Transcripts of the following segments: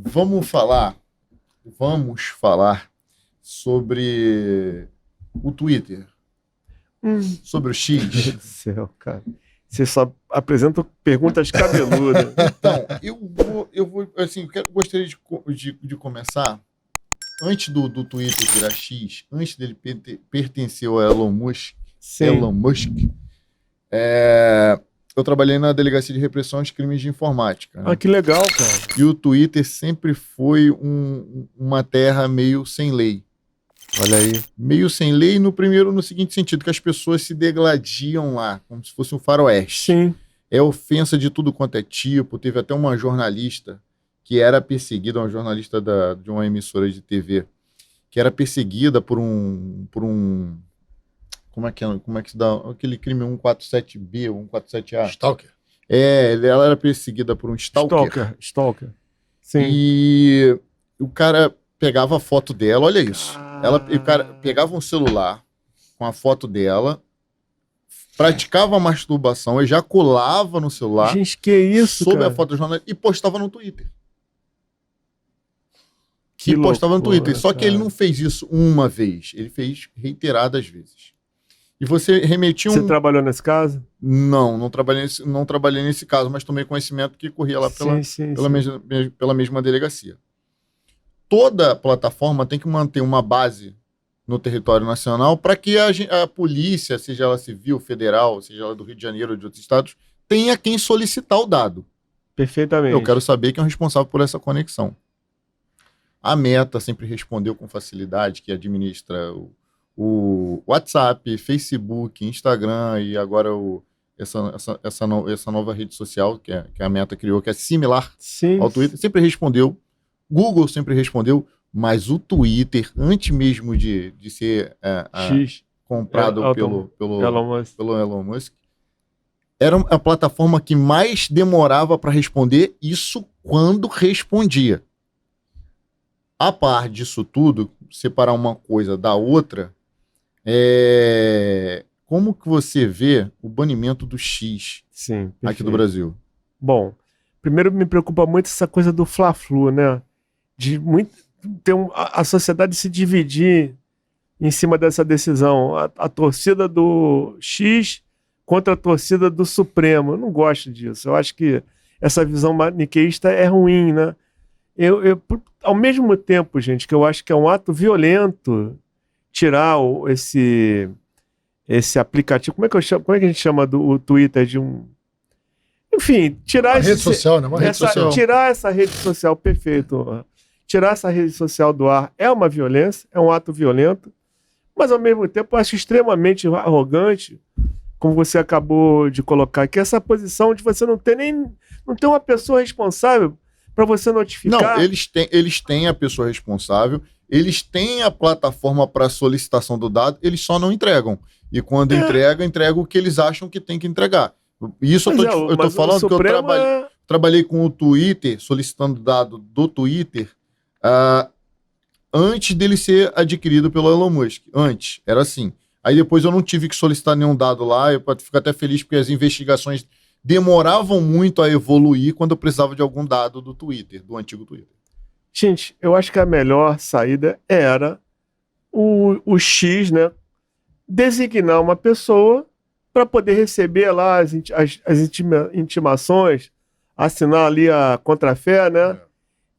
Vamos falar sobre o Twitter, sobre o Meu Deus X. do céu, cara. Você só apresenta perguntas cabeludas. Então, gostaria de começar, antes do Twitter virar X, antes dele pertencer ao Elon Musk, Sim. eu trabalhei na Delegacia de Repressão aos Crimes de Informática, né? Ah, que legal, cara. E o Twitter sempre foi uma terra meio sem lei. Olha aí. Meio sem lei no seguinte sentido, que as pessoas se degladiam lá, como se fosse um faroeste. Sim. É ofensa de tudo quanto é tipo. Teve até uma jornalista que era perseguida, uma jornalista de uma emissora de TV, que era perseguida por um como é que se dá? Aquele crime 147B, 147A. Stalker. Ela era perseguida por um stalker. Stalker. Sim. E o cara pegava a foto dela, olha isso. O cara pegava um celular com a foto dela, praticava a masturbação, ejaculava no celular, Gente, que isso, sob cara? a foto do jornal e postava no Twitter. Que postava no loucura, Twitter. Só que cara. ele não fez isso uma vez, ele fez reiteradas vezes. E você remetia Você trabalhou nesse caso? Não trabalhei nesse caso, mas tomei conhecimento que corria lá pela mesma delegacia. Toda plataforma tem que manter uma base no território nacional para que a polícia, seja ela civil, federal, seja ela do Rio de Janeiro ou de outros estados, tenha quem solicitar o dado. Perfeitamente. Eu quero saber quem é o responsável por essa conexão. A Meta sempre respondeu com facilidade, que administra o WhatsApp, Facebook, Instagram e agora essa nova rede social que a Meta criou, que é similar ao Twitter, sempre respondeu. Google sempre respondeu, mas o Twitter, antes mesmo de ser comprado pelo Elon Musk, era a plataforma que mais demorava para responder, isso quando respondia. A par disso tudo, separar uma coisa da outra, como que você vê o banimento do X aqui do Brasil? Bom, primeiro me preocupa muito essa coisa do Fla-Flu, né? A sociedade se dividir em cima dessa decisão. A torcida do X contra a torcida do Supremo. Eu não gosto disso. Eu acho que essa visão maniqueísta é ruim, né? Ao mesmo tempo, gente, que eu acho que é um ato violento tirar esse aplicativo. Como é que a gente chama o Twitter de um... Enfim, tirar uma rede social, né? Uma rede social. Tirar essa rede social, perfeito. Tirar essa rede social do ar é uma violência, é um ato violento, mas ao mesmo tempo eu acho extremamente arrogante, como você acabou de colocar, que essa posição de você não ter uma pessoa responsável para você notificar. Não, eles têm a pessoa responsável, eles têm a plataforma para solicitação do dado, eles só não entregam. E quando entregam o que eles acham que tem que entregar. Isso eu tô falando que eu trabalhei com o Twitter, solicitando dado do Twitter, antes dele ser adquirido pelo Elon Musk. Antes, era assim. Aí depois eu não tive que solicitar nenhum dado lá, eu fico até feliz porque as investigações demoravam muito a evoluir quando eu precisava de algum dado do Twitter, do antigo Twitter. Gente, eu acho que a melhor saída era o X, né, designar uma pessoa para poder receber lá as intimações, assinar ali a contrafé, né?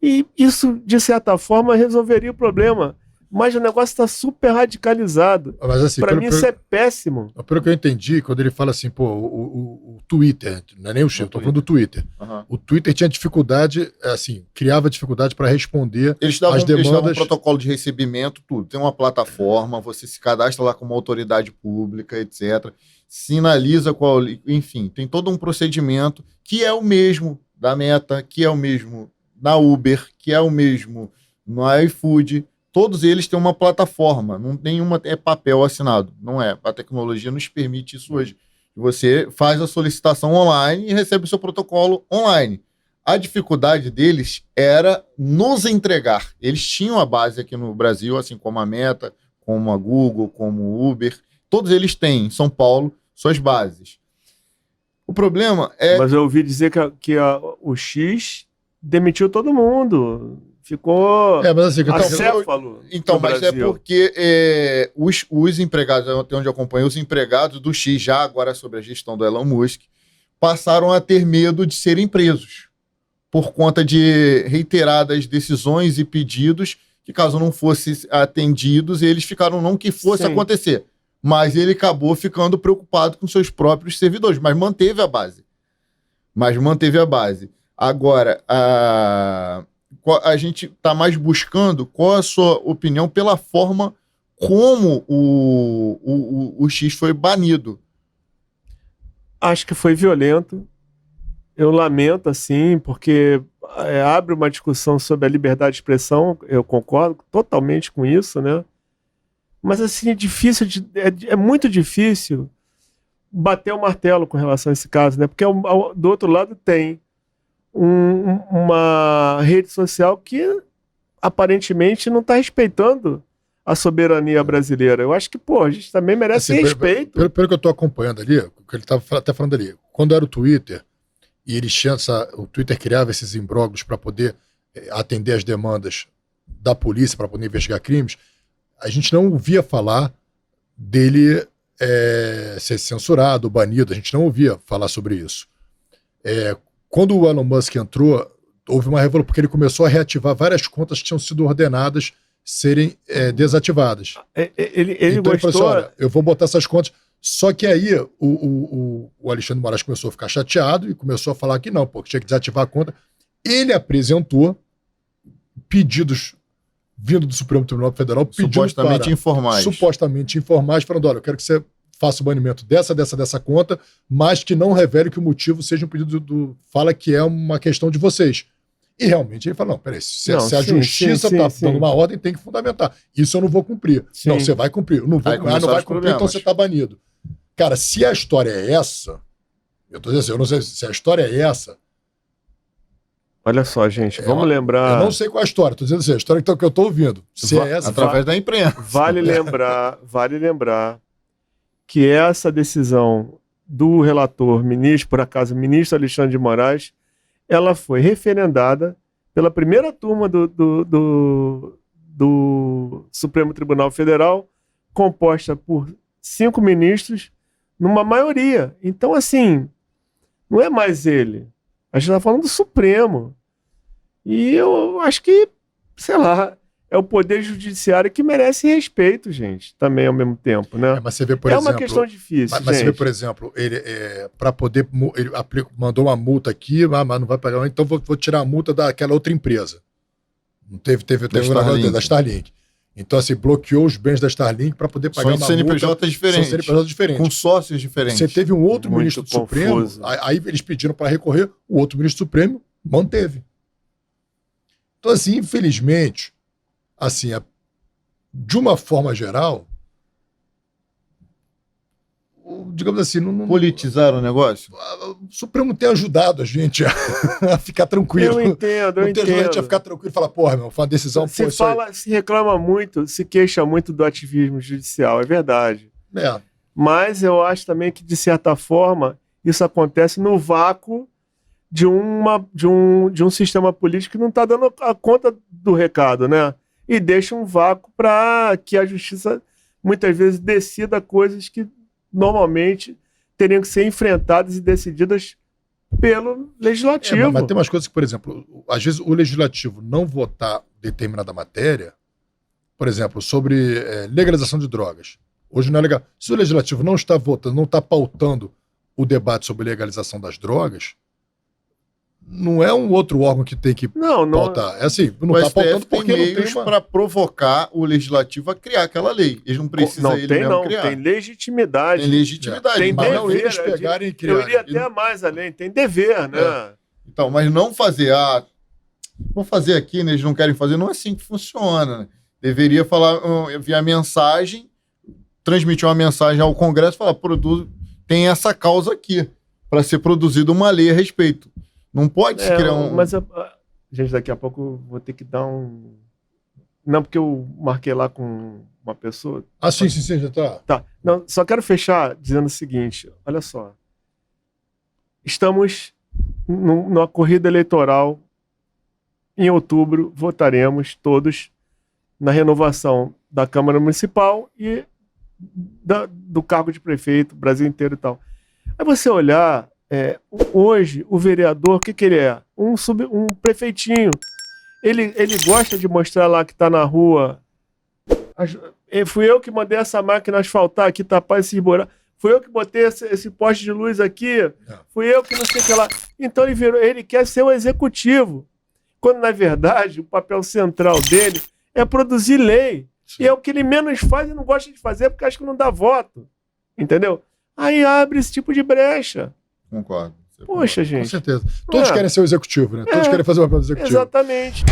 E isso, de certa forma, resolveria o problema. Mas o negócio está super radicalizado. Assim, para mim isso é péssimo. Pelo que eu entendi, quando ele fala assim, o Twitter, não é nem o X, eu tô falando do Twitter. Uhum. O Twitter tinha dificuldade, assim, criava dificuldade para responder às demandas. Eles davam um protocolo de recebimento, tudo. Tem uma plataforma, você se cadastra lá como autoridade pública, etc. Sinaliza enfim, tem todo um procedimento que é o mesmo da Meta, que é o mesmo na Uber, que é o mesmo no iFood. Todos eles têm uma plataforma, nenhuma é papel assinado, não é. A tecnologia nos permite isso hoje. Você faz a solicitação online e recebe o seu protocolo online. A dificuldade deles era nos entregar. Eles tinham a base aqui no Brasil, assim como a Meta, como a Google, como o Uber. Todos eles têm, em São Paulo, suas bases. O problema é... Mas eu ouvi dizer que o X demitiu todo mundo. Ficou Mas assim, acéfalo. Então, no mas Brasil. é porque os empregados, até onde eu acompanho, os empregados do X, já agora sobre a gestão do Elon Musk, passaram a ter medo de serem presos por conta de reiteradas decisões e pedidos que, caso não fossem atendidos, eles ficaram não que fosse Sim. acontecer. Mas ele acabou ficando preocupado com seus próprios servidores, mas manteve a base. Agora, a gente está mais buscando qual a sua opinião pela forma como o X foi banido. Acho que foi violento. Eu lamento, assim, porque abre uma discussão sobre a liberdade de expressão. Eu concordo totalmente com isso, né? Mas, assim, é muito difícil bater o martelo com relação a esse caso, né? Porque do outro lado tem uma rede social que aparentemente não está respeitando a soberania brasileira. Eu acho que, a gente também merece assim, respeito. Pelo que eu estou acompanhando ali, o que ele estava até falando ali, quando era o Twitter, e eles tinham o Twitter criava esses imbróglios para poder atender as demandas da polícia, para poder investigar crimes, a gente não ouvia falar dele ser censurado, banido, a gente não ouvia falar sobre isso. Quando o Elon Musk entrou, houve uma revolução, porque ele começou a reativar várias contas que tinham sido ordenadas serem desativadas. Ele então gostou... ele falou assim, olha, eu vou botar essas contas. Só que aí o Alexandre de Moraes começou a ficar chateado e começou a falar que não, porque tinha que desativar a conta. Ele apresentou pedidos vindo do Supremo Tribunal Federal, supostamente informais, falando, olha, eu quero que você faça o banimento dessa conta, mas que não revele que o motivo seja um pedido fala que é uma questão de vocês. E realmente ele fala, não, peraí, se a justiça está dando uma ordem, tem que fundamentar. Isso eu não vou cumprir. Sim. Não, você vai cumprir. Eu não vou, não vai cumprir, então você está banido. Cara, se a história é essa, eu estou dizendo assim, eu não sei se a história é essa. Olha só, gente, vamos lembrar... Eu não sei qual é a história, estou dizendo assim, a história que eu estou ouvindo. Se é essa... Através da imprensa. Vale lembrar que essa decisão do relator, por acaso, ministro Alexandre de Moraes, ela foi referendada pela primeira turma do Supremo Tribunal Federal, composta por 5 ministros, numa maioria. Então, assim, não é mais ele. A gente está falando do Supremo. E eu acho que, sei lá, é o poder judiciário que merece respeito, gente, também ao mesmo tempo, né? Mas você vê, por exemplo, uma questão difícil, mas você vê, por exemplo, ele para poder, ele mandou uma multa aqui, mas não vai pagar, então vou tirar a multa daquela outra empresa. Não teve da Starlink. Então, assim, bloqueou os bens da Starlink para poder pagar uma CNPJ diferentes. São CNPJ diferentes. Com sócios diferentes. Você teve um outro ministro do Supremo, aí eles pediram para recorrer, o outro ministro do Supremo manteve. Então, assim, infelizmente, assim, de uma forma geral, digamos assim... Politizaram o negócio? O Supremo tem ajudado a gente a ficar tranquilo. Eu entendo. A gente a ficar tranquilo e falar, porra, meu, foi uma decisão... Se reclama muito, se queixa muito do ativismo judicial, é verdade. Mas eu acho também que, de certa forma, isso acontece no vácuo de um sistema político que não está dando a conta do recado, né? E deixa um vácuo para que a justiça, muitas vezes, decida coisas que normalmente teriam que ser enfrentadas e decididas pelo legislativo. Mas tem umas coisas que, por exemplo, às vezes o legislativo não votar determinada matéria, por exemplo, sobre legalização de drogas. Hoje não é legal. Se o legislativo não está votando, não está pautando o debate sobre legalização das drogas, não é um outro órgão que tem que pautar. É assim, não está pautando porque tem meios para provocar o legislativo a criar aquela lei. Eles não precisam criar. Tem legitimidade. Tem legitimidade. Tem mas dever. Não eles pegarem e criarem. Eu iria até mais além. Tem dever, né? Então, mas não fazer... vou fazer aqui, né? Eles não querem fazer. Não é assim que funciona. Né? Deveria falar via mensagem, transmitir uma mensagem ao Congresso e falar, tem essa causa aqui para ser produzida uma lei a respeito. Não pode se criar um... Mas, gente, daqui a pouco eu vou ter que dar um... Não, porque eu marquei lá com uma pessoa. Sim, já tá. Tá. Não, só quero fechar dizendo o seguinte, olha só. Estamos numa corrida eleitoral em outubro, votaremos todos na renovação da Câmara Municipal e do cargo de prefeito, Brasil inteiro e tal. Aí você olhar, hoje, o vereador, o que ele é? Um prefeitinho. Ele gosta de mostrar lá que está na rua. Fui eu que mandei essa máquina asfaltar aqui, tapar esse buraco. Fui eu que botei esse poste de luz aqui. Fui eu que não sei o que lá. Então ele quer ser o executivo. Quando, na verdade, o papel central dele é produzir lei. Sim. E é o que ele menos faz e não gosta de fazer porque acha que não dá voto. Entendeu? Aí abre esse tipo de brecha. Concordo. Poxa, gente. Com certeza. Todos querem ser o executivo, né? Todos querem fazer o papel do executivo. Exatamente.